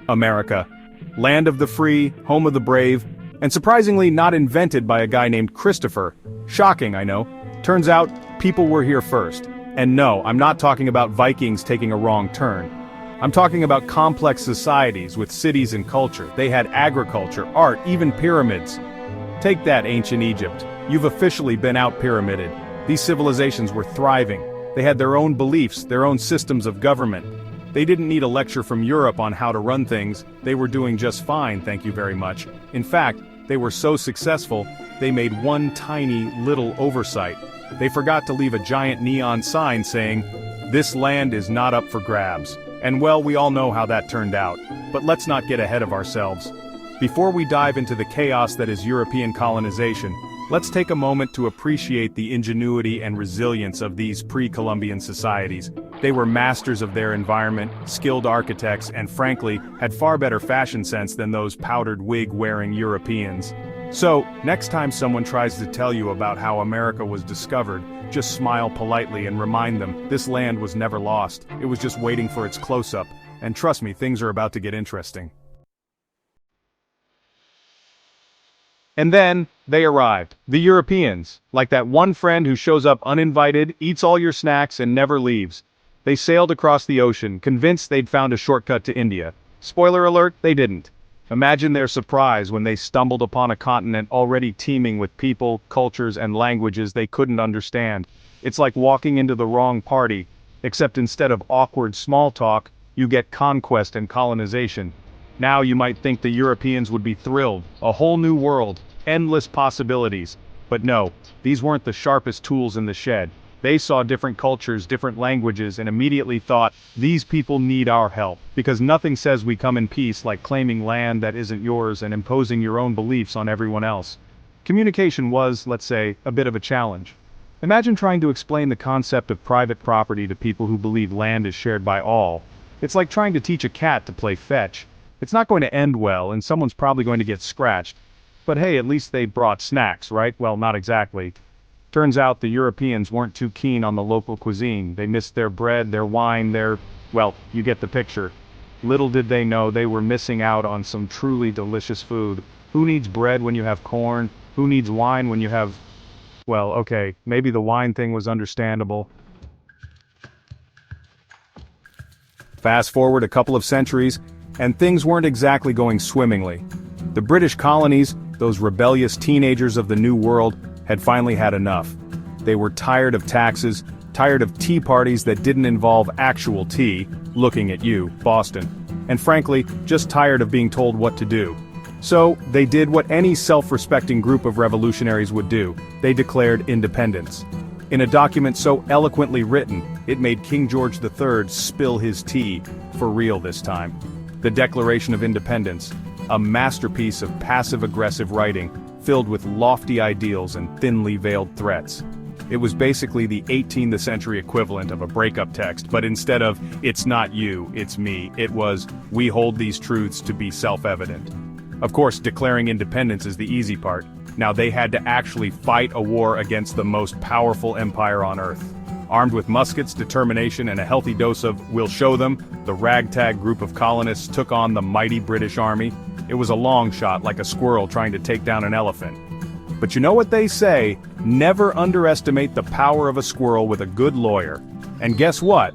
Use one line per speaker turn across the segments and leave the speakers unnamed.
America. Land of the free, home of the brave, and surprisingly not invented by a guy named Christopher. Shocking, I know. Turns out, people were here first. And no, I'm not talking about Vikings taking a wrong turn. I'm talking about complex societies with cities and culture. They had agriculture, art, even pyramids. Take that, ancient Egypt. You've officially been out-pyramided. These civilizations were thriving. They had their own beliefs, their own systems of government. They didn't need a lecture from Europe on how to run things. They were doing just fine, thank you very much. In fact, they were so successful, they made one tiny, little oversight. They forgot to leave a giant neon sign saying, "This land is not up for grabs." And well, we all know how that turned out. But let's not get ahead of ourselves. Before we dive into the chaos that is European colonization, let's take a moment to appreciate the ingenuity and resilience of these pre-Columbian societies. They were masters of their environment, skilled architects, and frankly, had far better fashion sense than those powdered wig-wearing Europeans. So, next time someone tries to tell you about how America was discovered, just smile politely and remind them, this land was never lost, it was just waiting for its close-up, and trust me, things are about to get interesting. And then, they arrived. The Europeans, like that one friend who shows up uninvited, eats all your snacks, and never leaves. They sailed across the ocean, convinced they'd found a shortcut to India. Spoiler alert, they didn't. Imagine their surprise when they stumbled upon a continent already teeming with people, cultures, and languages they couldn't understand. It's like walking into the wrong party, except instead of awkward small talk, you get conquest and colonization. Now you might think the Europeans would be thrilled, a whole new world, endless possibilities. But no, these weren't the sharpest tools in the shed. They saw different cultures, different languages, and immediately thought, these people need our help. Because nothing says we come in peace like claiming land that isn't yours and imposing your own beliefs on everyone else. Communication was, let's say, a bit of a challenge. Imagine trying to explain the concept of private property to people who believe land is shared by all. It's like trying to teach a cat to play fetch. It's not going to end well, and someone's probably going to get scratched. But hey, at least they brought snacks, right? Well, not exactly. Turns out the Europeans weren't too keen on the local cuisine. They missed their bread, their wine, well, you get the picture. Little did they know they were missing out on some truly delicious food. Who needs bread when you have corn? Who needs wine when you have... Well, okay, maybe the wine thing was understandable. Fast forward a couple of centuries, and things weren't exactly going swimmingly. The British colonies, those rebellious teenagers of the New World, had finally had enough. They were tired of taxes, tired of tea parties that didn't involve actual tea, looking at you, Boston, and frankly, just tired of being told what to do. So, they did what any self-respecting group of revolutionaries would do. They declared independence. In a document so eloquently written, it made King George III spill his tea, for real this time. The Declaration of Independence, a masterpiece of passive-aggressive writing, filled with lofty ideals and thinly veiled threats. It was basically the 18th century equivalent of a breakup text, but instead of, "It's not you, it's me," it was, "We hold these truths to be self-evident." Of course, declaring independence is the easy part. Now they had to actually fight a war against the most powerful empire on Earth. Armed with muskets, determination, and a healthy dose of "we'll show them," the ragtag group of colonists took on the mighty British Army. It was a long shot, like a squirrel trying to take down an elephant. But you know what they say, never underestimate the power of a squirrel with a good lawyer. And guess what?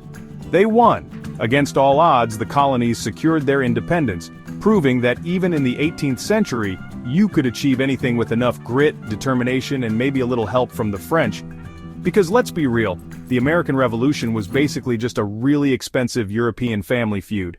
They won. Against all odds, the colonies secured their independence, proving that even in the 18th century, you could achieve anything with enough grit, determination, and maybe a little help from the French. Because let's be real, the American Revolution was basically just a really expensive European family feud.